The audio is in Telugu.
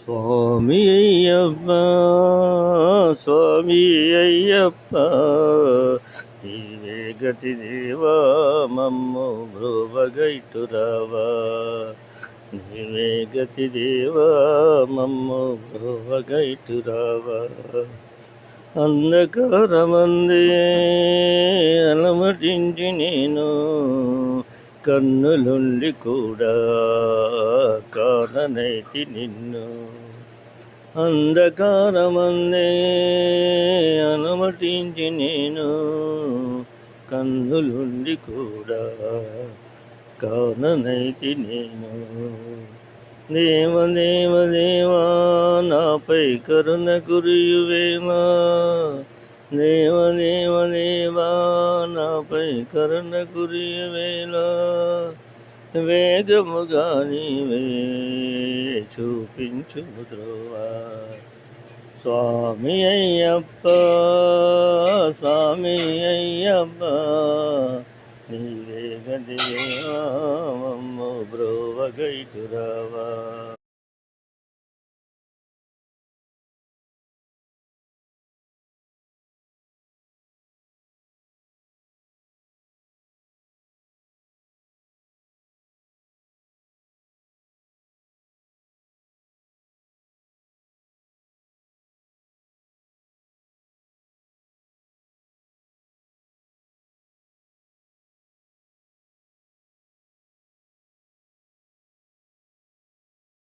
స్వామి అయ్యప్ప స్వామి అయ్యప్ప నీవే గతి దేవా మమ్ము బ్రోవగైతురావా నీవే గతి దేవా మమ్ము బ్రోవగైతురావా అంధకారమందే అలమటించి నేను కన్నులుండి కూడా కాననైతి నిన్ను అంధకారమందే అలమటించి నేను కన్నులుండి కూడా కాననైతి నేను దేవ దేవ దేవా నాపై కరుణ కురియువేమా దేవ దేవ దేవా నాపై కరుణ కురియువేలా వేగముగా నీవే చూపించు ద్రోవా స్వామి అయ్యప్ప స్వామి అయ్యప్ప నీవే గదివా మమ్ము బ్రోవగైతురావా